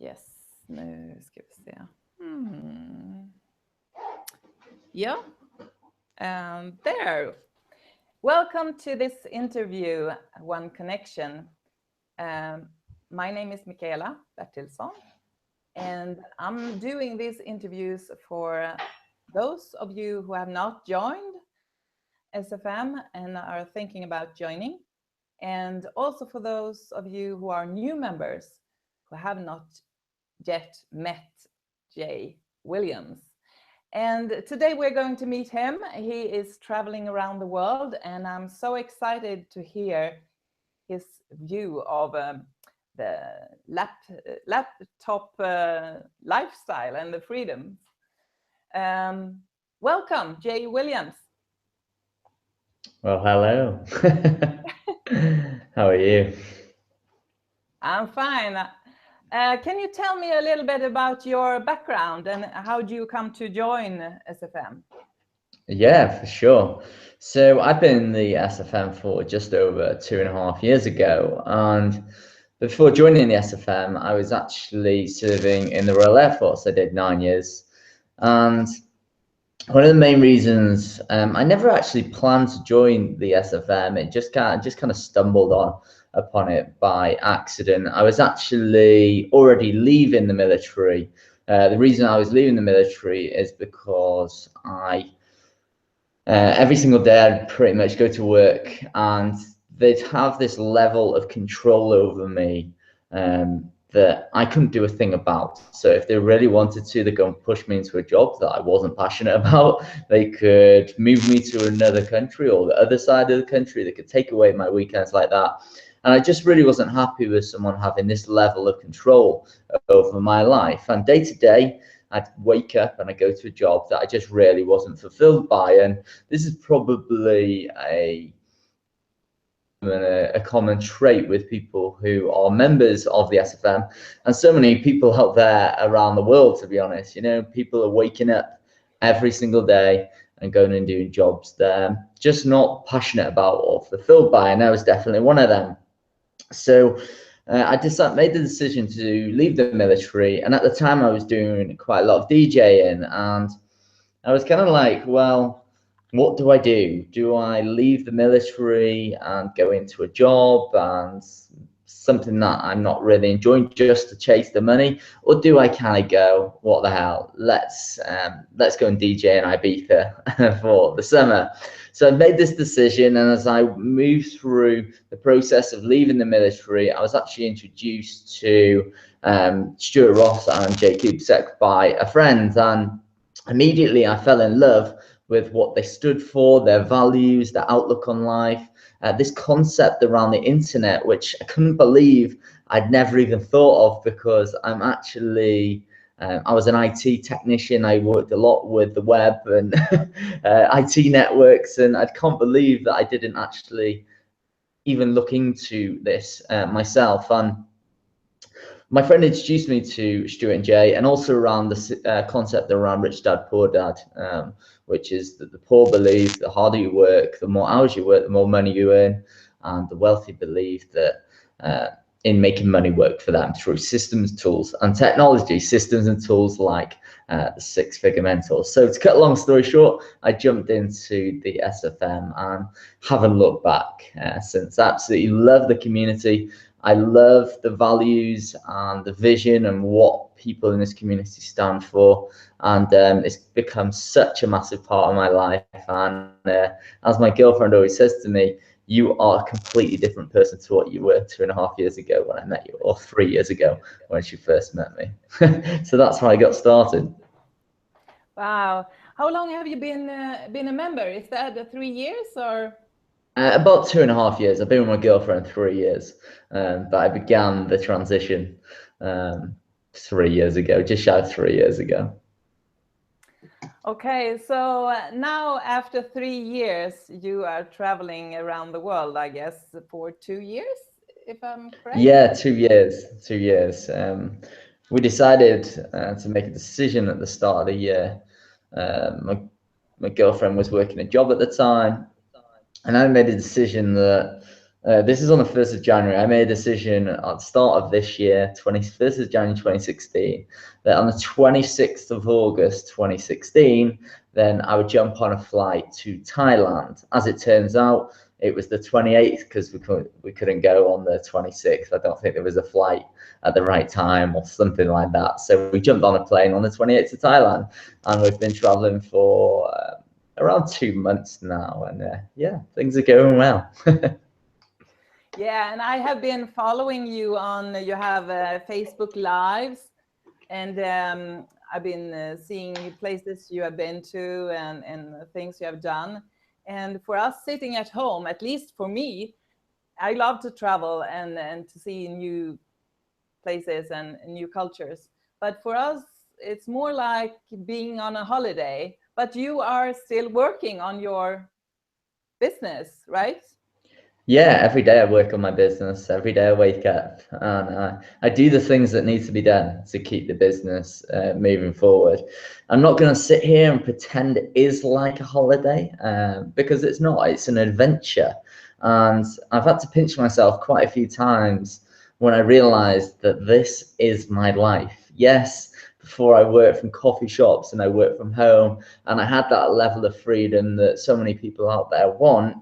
Yes, nu ska vi se. Yeah, and there. Welcome to this interview, One Connection. My name is Michaela Bertilsson, and I'm doing these interviews for those of you who have not joined SFM and are thinking about joining, and also for those of you who are new members who have not yet met Jay Williams. And today we're going to meet him. He is traveling around the world, and I'm so excited to hear his view of the laptop lifestyle and the freedoms. Welcome, Jay Williams. Well, hello. How are you? I'm fine. Can you tell me a little bit about your background and how do you come to join SFM? Yeah, for sure. So I've been in the SFM for just over 2.5 years ago. And before joining the SFM, I was actually serving in the Royal Air Force. I did 9 years. And one of the main reasons I never actually planned to join the SFM, it just kind of stumbled upon it by accident. I was actually already leaving the military. The reason I was leaving the military is because every single day I'd pretty much go to work and they'd have this level of control over me that I couldn't do a thing about. So if they really wanted to, they'd go and push me into a job that I wasn't passionate about. They could move me to another country or the other side of the country. They could take away my weekends like that. And I just really wasn't happy with someone having this level of control over my life. And day to day, I'd wake up and I go to a job that I just really wasn't fulfilled by. And this is probably a common trait with people who are members of the SFM, and so many people out there around the world, to be honest. You know, people are waking up every single day and going and doing jobs they're just not passionate about or fulfilled by, and I was definitely one of them. So I made the decision to leave the military, and at the time I was doing quite a lot of DJing, and I was kind of like, well, what do I do? Do I leave the military and go into a job and something that I'm not really enjoying just to chase the money, or do I kind of go, what the hell? Let's go and DJ in Ibiza for the summer. So I made this decision, and as I moved through the process of leaving the military, I was actually introduced to Stuart Ross and Jake Kubsek by a friend, and immediately I fell in love with what they stood for, their values, their outlook on life, this concept around the internet, which I couldn't believe I'd never even thought of, because I'm actually I was an IT technician. I worked a lot with the web and IT networks, and I can't believe that I didn't actually even look into this myself. And my friend introduced me to Stuart and Jay, and also around the concept around Rich Dad Poor Dad, which is that the poor believe the harder you work, the more hours you work, the more money you earn, and the wealthy believe that in making money work for them through systems, tools, and technology. Systems and tools like the six-figure mentors. So to cut a long story short, I jumped into the SFM and haven't looked back since. Absolutely love the community. I love the values and the vision and what people in this community stand for, and it's become such a massive part of my life. And as my girlfriend always says to me, you are a completely different person to what you were 2.5 years ago when I met you, or 3 years ago when she first met me. So that's how I got started. Wow. How long have you been a member? Is that 3 years or? About 2.5 years. I've been with my girlfriend 3 years, but I began the transition 3 years ago, just shy of 3 years ago. Okay, so now after 3 years, you are traveling around the world, I guess, for 2 years, if I'm correct? Yeah, 2 years. 2 years. We decided to make a decision at the start of the year. My girlfriend was working a job at the time, and I made a decision that This is on the 1st of January. I made a decision at the start of this year, 21st of January 2016, that on the 26th of August 2016, then I would jump on a flight to Thailand. As it turns out, it was the 28th because we couldn't go on the 26th. I don't think there was a flight at the right time or something like that. So we jumped on a plane on the 28th to Thailand, and we've been traveling for around 2 months now. And yeah, things are going well. Yeah, and I have been following you on, you have Facebook Lives, and I've been seeing places you have been to and things you have done. And for us sitting at home, at least for me, I love to travel and to see new places and new cultures. But for us, it's more like being on a holiday, but you are still working on your business, right? Yeah, every day I work on my business. Every day I wake up and I do the things that need to be done to keep the business moving forward. I'm not going to sit here and pretend it is like a holiday because it's not. It's an adventure. And I've had to pinch myself quite a few times when I realized that this is my life. Yes, before I worked from coffee shops and I worked from home and I had that level of freedom that so many people out there want,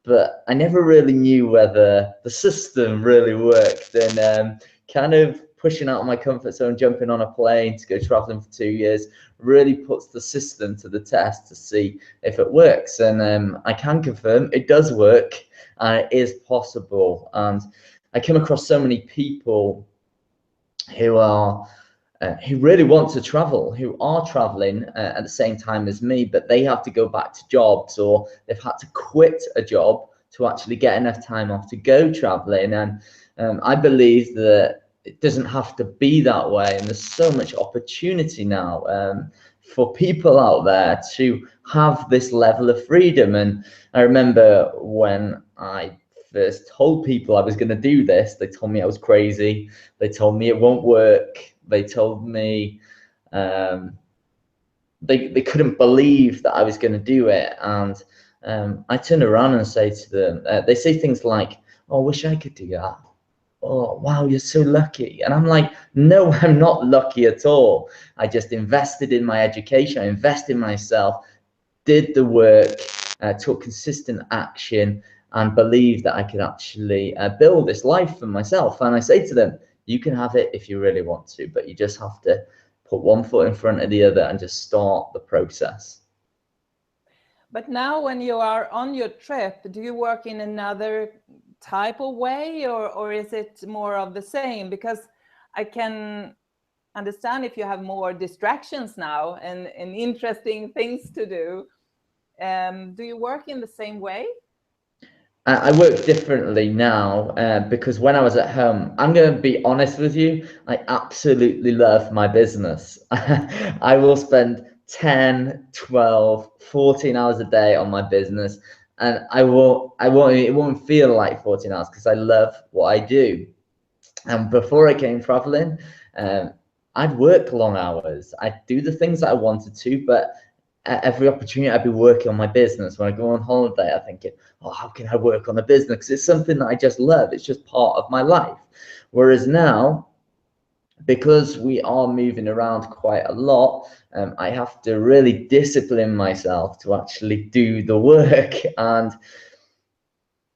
but I never really knew whether the system really worked. And kind of pushing out of my comfort zone, jumping on a plane to go traveling for 2 years, really puts the system to the test to see if it works. And I can confirm it does work, and it is possible. And I come across so many people who are who really want to travel, who are traveling at the same time as me, but they have to go back to jobs, or they've had to quit a job to actually get enough time off to go traveling. And I believe that it doesn't have to be that way. And there's so much opportunity now for people out there to have this level of freedom. And I remember when I first told people I was going to do this, they told me I was crazy. They told me it won't work. They told me they couldn't believe that I was going to do it. And I turn around and say to them, they say things like, "Oh, I wish I could do that. Oh, wow, you're so lucky." And I'm like, no, I'm not lucky at all. I just invested in my education. I invested in myself, did the work, took consistent action, and believed that I could actually build this life for myself. And I say to them, you can have it if you really want to, but you just have to put one foot in front of the other and just start the process. But now when you are on your trip, do you work in another type of way, or is it more of the same? Because I can understand if you have more distractions now and interesting things to do. Do you work in the same way? I work differently now because when I was at home, I'm going to be honest with you, I absolutely love my business. I will spend 10, 12, 14 hours a day on my business, and it won't feel like 14 hours because I love what I do. And before I came traveling, I'd work long hours. I'd do the things that I wanted to, but at every opportunity I'd be working on my business. When I go on holiday, I think, oh, how can I work on the business? Because it's something that I just love. It's just part of my life. Whereas now, because we are moving around quite a lot, I have to really discipline myself to actually do the work. And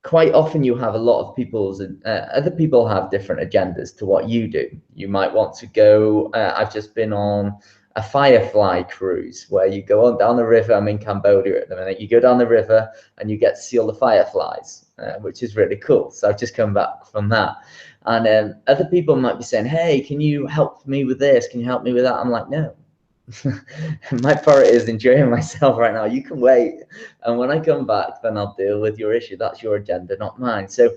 quite often you have a lot of other people have different agendas to what you do. You might want to go, I've just been on a firefly cruise where you go on down the river. I'm in Cambodia at the minute. You go down the river and you get to see all the fireflies, which is really cool. So I've just come back from that. And other people might be saying, hey, can you help me with this? Can you help me with that? I'm like, no. My priority is enjoying myself right now. You can wait, and when I come back, then I'll deal with your issue. That's your agenda, not mine. So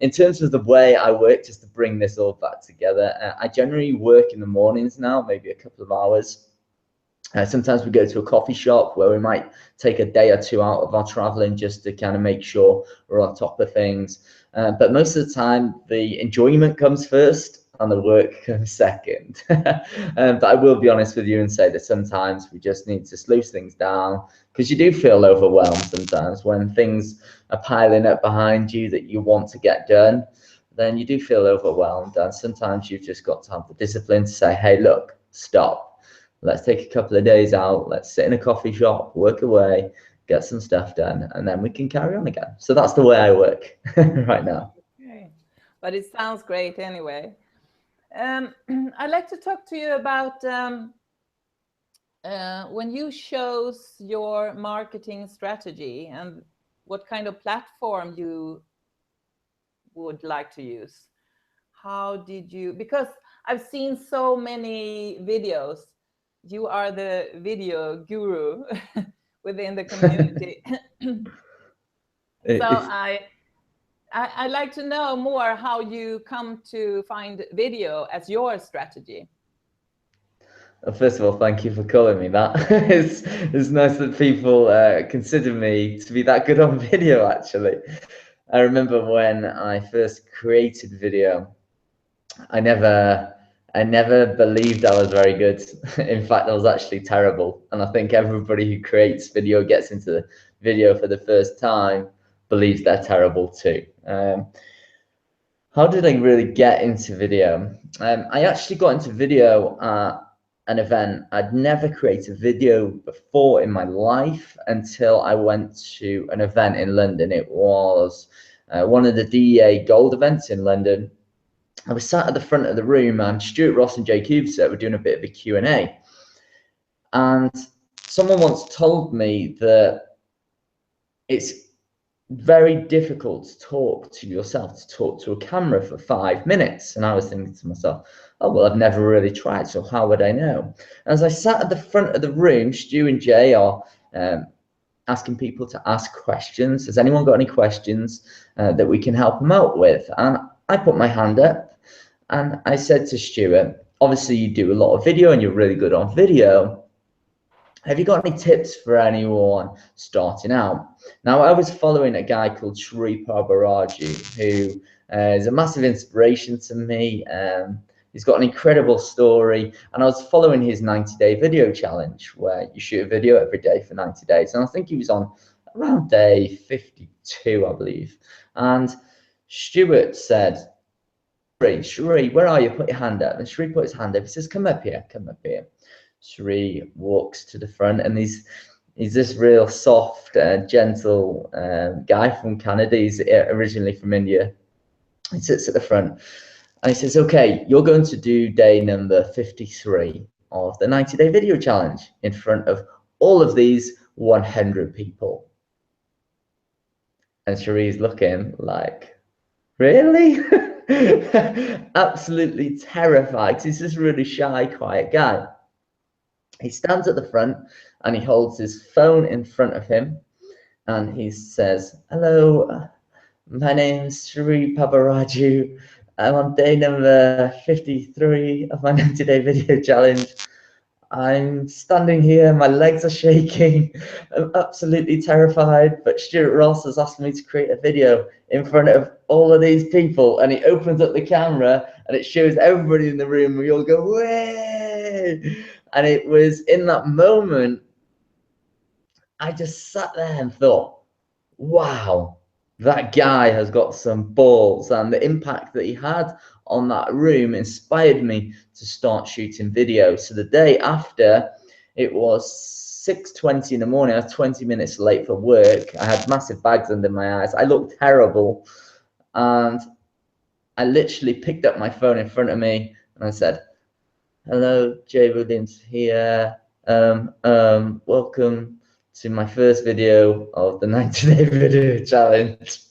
in terms of the way I work, just to bring this all back together, I generally work in the mornings now, maybe a couple of hours. Sometimes we go to a coffee shop where we might take a day or two out of our traveling just to kind of make sure we're on top of things. But most of the time, the enjoyment comes first. and the work comes second. But I will be honest with you and say that sometimes we just need to slow things down, because you do feel overwhelmed sometimes when things are piling up behind you that you want to get done. Then you do feel overwhelmed, and sometimes you've just got to have the discipline to say, hey, look, stop. Let's take a couple of days out. Let's sit in a coffee shop, work away, get some stuff done, and then we can carry on again. So that's the way I work right now. Okay. But it sounds great anyway. I'd like to talk to you about when you chose your marketing strategy and what kind of platform you would like to use. How did you, because I've seen so many videos. You are the video guru within the community. So I'd like to know more how you come to find video as your strategy. First of all, thank you for calling me that. It's nice that people consider me to be that good on video, actually. I remember when I first created video, I never believed I was very good. In fact, I was actually terrible. And I think everybody who creates video, gets into video for the first time, believes they're terrible too. How did I really get into video? I actually got into video at an event. I'd never created video before in my life until I went to an event in London. It was one of the DEA Gold events in London. I was sat at the front of the room, and Stuart Ross and Jake Hubser were doing a bit of a Q&A. And someone once told me that it's very difficult to talk to yourself, to talk to a camera for 5 minutes. And I was thinking to myself, oh, well, I've never really tried, so how would I know? As I sat at the front of the room, Stu and Jay are asking people to ask questions. Has anyone got any questions that we can help them out with? And I put my hand up and I said to Stuart, obviously you do a lot of video and you're really good on video. Have you got any tips for anyone starting out? Now, I was following a guy called Sri Parbaraju, who is a massive inspiration to me. He's got an incredible story, and I was following his 90-day video challenge, where you shoot a video every day for 90 days. And I think he was on around day 52, I believe. And Stuart said, Sri, where are you? Put your hand up. And Sri put his hand up. He says, come up here, come up here. Sri walks to the front, and he's this real soft, gentle guy from Canada. He's originally from India. He sits at the front and he says, okay, you're going to do day number 53 of the 90-day video challenge in front of all of these 100 people. And Shari's looking like, really? Absolutely terrified, because he's this really shy, quiet guy. He stands at the front and he holds his phone in front of him and he says, hello, my name's Sri Pabaraju. I'm on day number 53 of my 90-day video challenge. I'm standing here, my legs are shaking, I'm absolutely terrified, but Stuart Ross has asked me to create a video in front of all of these people. And he opens up the camera and it shows everybody in the room. We all go, way! And it was in that moment, I just sat there and thought, wow, that guy has got some balls. And the impact that he had on that room inspired me to start shooting videos. So the day after, it was 6:20 in the morning. I was 20 minutes late for work. I had massive bags under my eyes. I looked terrible. And I literally picked up my phone in front of me and I said, hello, Jay Williams here. Welcome to my first video of the 90-day video challenge.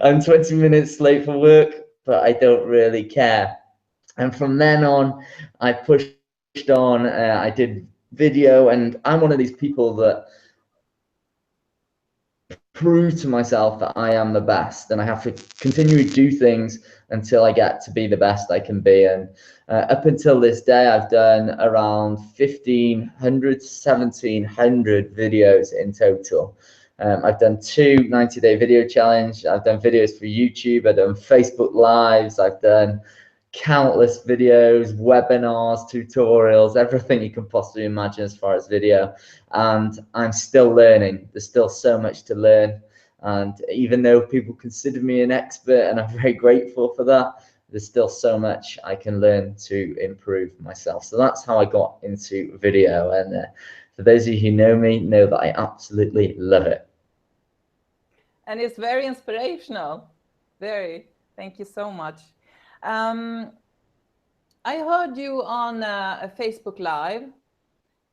I'm 20 minutes late for work, but I don't really care. And from then on, I pushed on. I did video, and I'm one of these people that prove to myself that I am the best, and I have to continually do things until I get to be the best I can be. And up until this day, I've done around 1,500 to 1,700 videos in total. I've done 2 90-day video challenge. I've done videos for YouTube. I've done Facebook Lives. I've done countless videos, webinars, tutorials, everything you can possibly imagine as far as video. And I'm still learning. There's still so much to learn. And even though people consider me an expert, and I'm very grateful for that, there's still so much I can learn to improve myself. So that's how I got into video. And for those of you who know me, know that I absolutely love it. And it's very inspirational. Very. Thank you so much. I heard you on a Facebook Live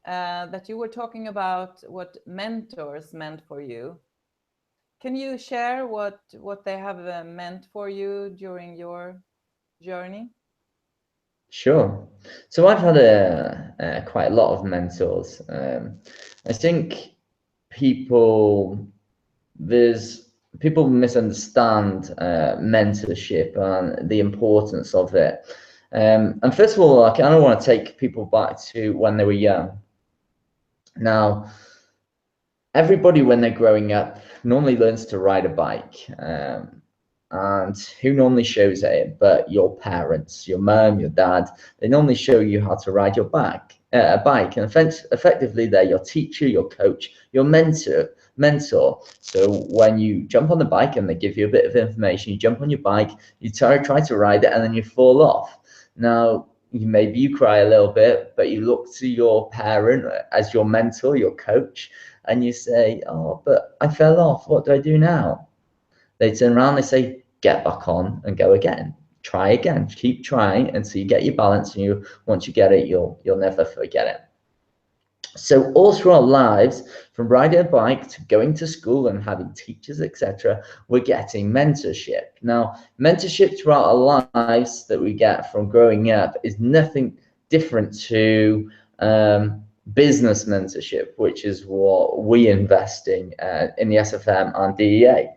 that you were talking about what mentors meant for you. Can you share what they have meant for you during your journey? Sure. So I've had quite a lot of mentors. I think people misunderstand mentorship and the importance of it. And first of all, I kind of want to take people back to when they were young. Now, everybody when they're growing up normally learns to ride a bike. And who normally shows it but your parents, your mum, your dad? They normally show you how to ride a bike, and effectively they're your teacher, your coach, your mentor. So when you jump on the bike and they give you a bit of information, you jump on your bike, you try to ride it, and then you fall off. Now, maybe you cry a little bit, but you look to your parent as your mentor, your coach, and you say, oh, but I fell off, what do I do now? They turn around, they say, get back on and go again. Try again, keep trying until you get your balance, and once you get it, you'll never forget it. So all through our lives, from riding a bike to going to school and having teachers, etc., we're getting mentorship. Now, mentorship throughout our lives that we get from growing up is nothing different to business mentorship, which is what we invest in the SFM and DEA.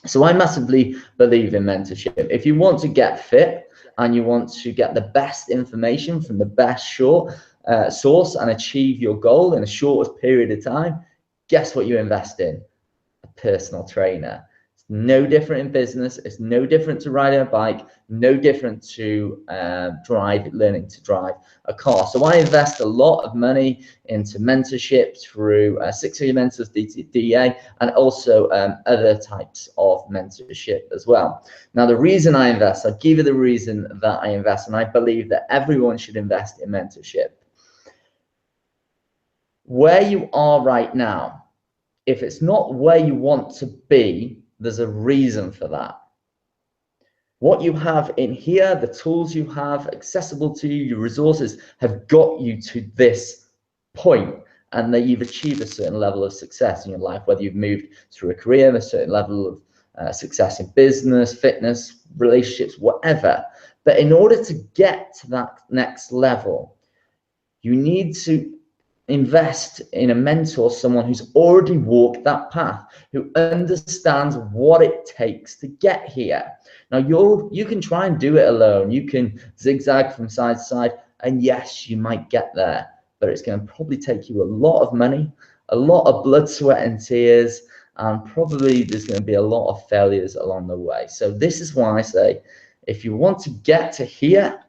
So I massively believe in mentorship. If you want to get fit and you want to get the best information from the best source and achieve your goal in the shortest period of time, guess what you invest in? A personal trainer. It's no different in business. It's no different to riding a bike, no different to learning to drive a car. So I invest a lot of money into mentorship through 6-Figure Mentors, DEA, and also other types of mentorship as well. Now, the reason I invest, I'll give you the reason that I invest, and I believe that everyone should invest in mentorship. Where you are right now, if it's not where you want to be, there's a reason for that. What you have in here, the tools you have accessible to you, your resources have got you to this point, and that you've achieved a certain level of success in your life, whether you've moved through a career, a certain level of success in business, fitness, relationships, whatever. But in order to get to that next level, you need to invest in a mentor, someone who's already walked that path, who understands what it takes to get here. Now, you can try and do it alone. You can zigzag from side to side, and yes, you might get there, but it's going to probably take you a lot of money, a lot of blood, sweat, and tears, and probably there's going to be a lot of failures along the way. So this is why I say, if you want to get to here,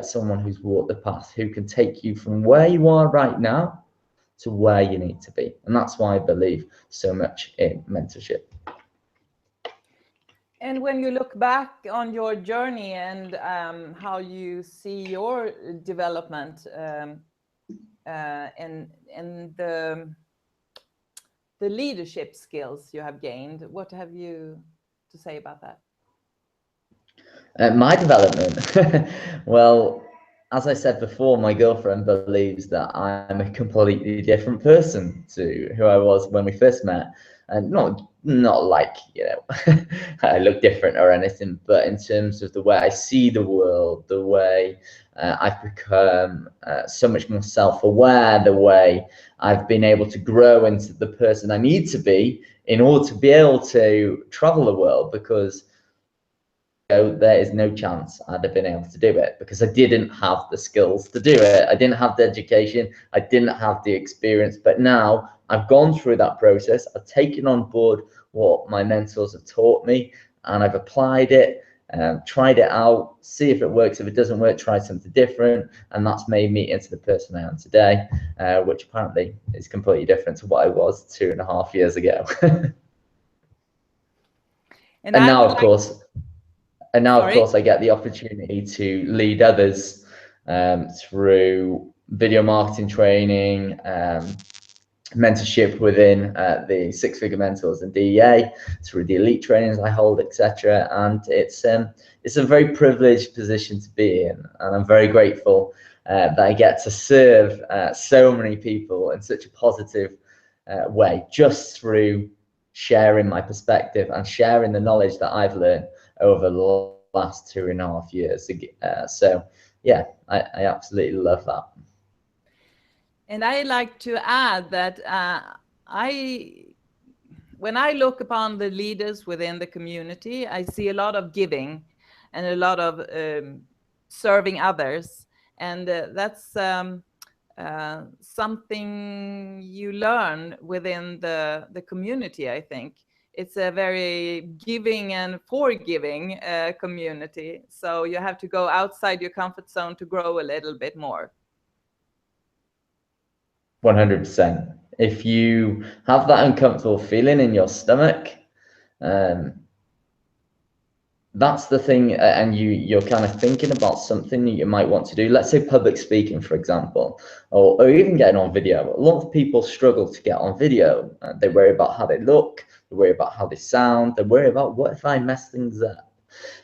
someone who's walked the path, who can take you from where you are right now to where you need to be. And that's why I believe so much in mentorship. And when you look back on your journey and how you see your development and the leadership skills you have gained, what have you to say about that? My development, well, as I said before, my girlfriend believes that I'm a completely different person to who I was when we first met. And not like, I look different or anything, but in terms of the way I see the world, the way I've become so much more self-aware, the way I've been able to grow into the person I need to be in order to be able to travel the world, because there is no chance I'd have been able to do it, because I didn't have the skills to do it. I didn't have the education. I didn't have the experience. But now I've gone through that process. I've taken on board what my mentors have taught me, and I've applied it. tried it out, see if it works. If it doesn't work, try something different. And that's made me into the person I am today, which apparently is completely different to what I was 2.5 years ago. And and I now, would of like, course, and now, of sorry. course, I get the opportunity to lead others through video marketing training, mentorship within the six-figure mentors and DEA, through the elite trainings I hold, etc. And it's a very privileged position to be in, and I'm very grateful that I get to serve so many people in such a positive way, just through sharing my perspective and sharing the knowledge that I've learned over the last 2.5 years. So yeah, I absolutely love that. And I like to add that when I look upon the leaders within the community, I see a lot of giving and a lot of serving others. And that's something you learn within the community, I think. It's a very giving and forgiving community. So you have to go outside your comfort zone to grow a little bit more. 100%. If you have that uncomfortable feeling in your stomach, um, that's the thing, and you're kind of thinking about something that you might want to do. Let's say public speaking, for example, or even getting on video. A lot of people struggle to get on video. They worry about how they look, they worry about how they sound, they worry about what if I mess things up.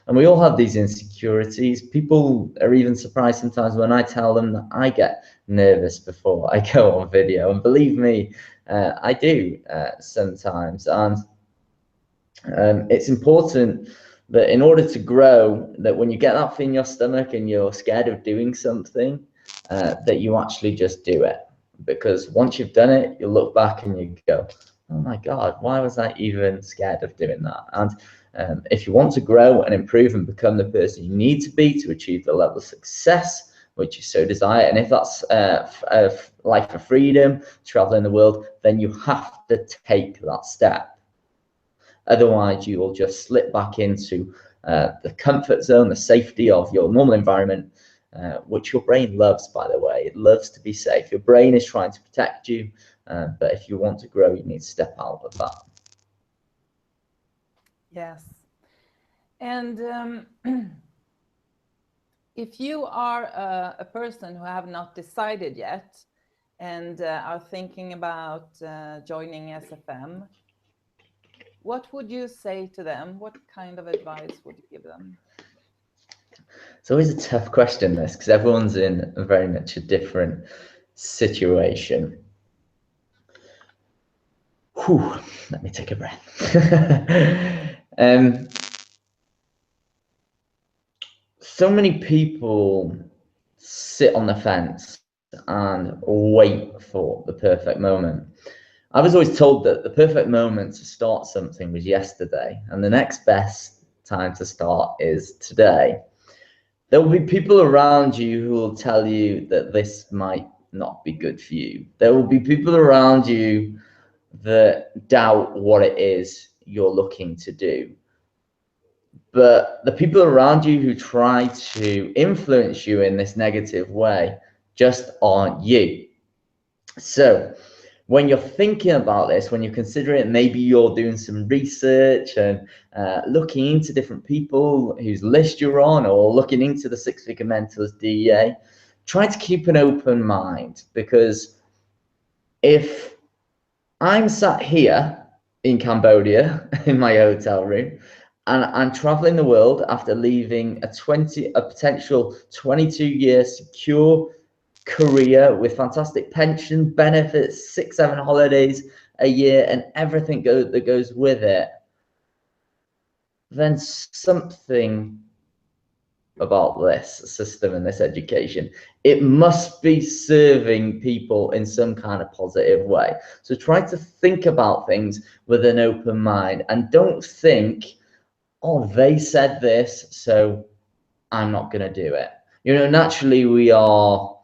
And we all have these insecurities. People are even surprised sometimes when I tell them that I get nervous before I go on video. And believe me, I do sometimes. And it's important that in order to grow, that when you get that thing in your stomach and you're scared of doing something, that you actually just do it. Because once you've done it, you look back and you go, oh my God, why was I even scared of doing that? And if you want to grow and improve and become the person you need to be to achieve the level of success which you so desire, and if that's a life of freedom, traveling the world, then you have to take that step. Otherwise, you will just slip back into the comfort zone, the safety of your normal environment, which your brain loves, by the way. It loves to be safe. Your brain is trying to protect you, but if you want to grow, you need to step out of that. Yes. And if you are a person who have not decided yet and are thinking about joining SFM, what would you say to them? What kind of advice would you give them? It's always a tough question, this, because everyone's in very much a different situation. Whew, let me take a breath. So many people sit on the fence and wait for the perfect moment. I was always told that the perfect moment to start something was yesterday, and the next best time to start is today. There will be people around you who will tell you that this might not be good for you. There will be people around you that doubt what it is you're looking to do. But the people around you who try to influence you in this negative way just aren't you. So when you're thinking about this, when you're considering, maybe you're doing some research and looking into different people whose list you're on, or looking into the six-figure mentors DEA, try to keep an open mind, because if I'm sat here in Cambodia in my hotel room and I'm traveling the world after leaving a potential 22-year secure career with fantastic pension benefits, 6-7 holidays a year, and everything that goes with it, then something about this system and this education, it must be serving people in some kind of positive way. So try to think about things with an open mind, and don't think, oh, they said this, so I'm not going to do it. You know, naturally we are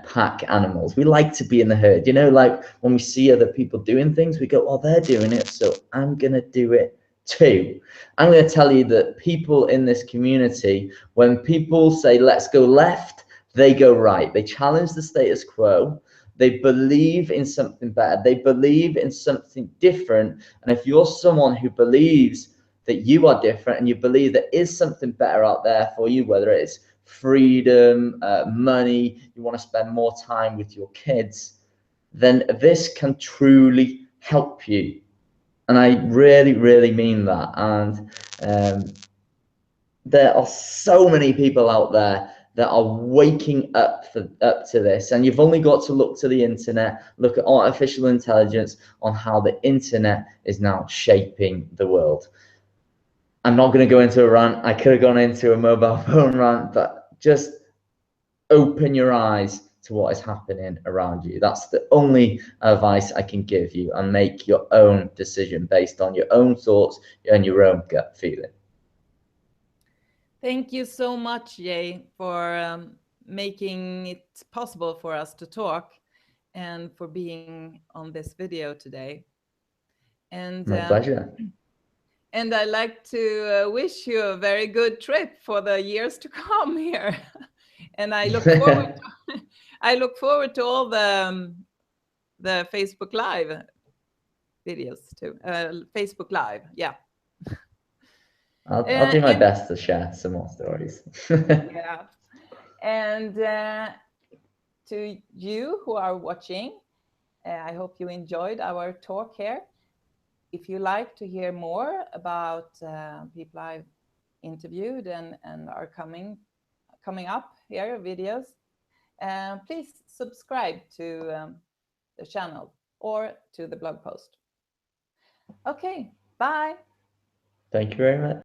pack animals. We like to be in the herd. You know, like when we see other people doing things, we go, oh, they're doing it, so I'm going to do it Two, I'm going to tell you that people in this community, when people say, let's go left, they go right. They challenge the status quo. They believe in something better. They believe in something different. And if you're someone who believes that you are different and you believe there is something better out there for you, whether it's freedom, money, you want to spend more time with your kids, then this can truly help you. And I really, really mean that. And there are so many people out there that are waking up to this, and you've only got to look to the internet, look at artificial intelligence, on how the internet is now shaping the world. I'm not going to go into a rant. I could have gone into a mobile phone rant, but just open your eyes to what is happening around you. That's the only advice I can give you, and make your own decision based on your own thoughts and your own gut feeling. Thank you so much, Jay, for making it possible for us to talk and for being on this video today. And My pleasure. and I like to wish you a very good trip for the years to come here. And I look forward to, I look forward to all the Facebook Live videos too. Facebook Live, yeah. I'll do my And best to share some more stories. yeah, and to you who are watching, I hope you enjoyed our talk here. If you like to hear more about people I've interviewed and are coming up here videos, please subscribe to the channel or to the blog post. Okay, bye. Thank you very much.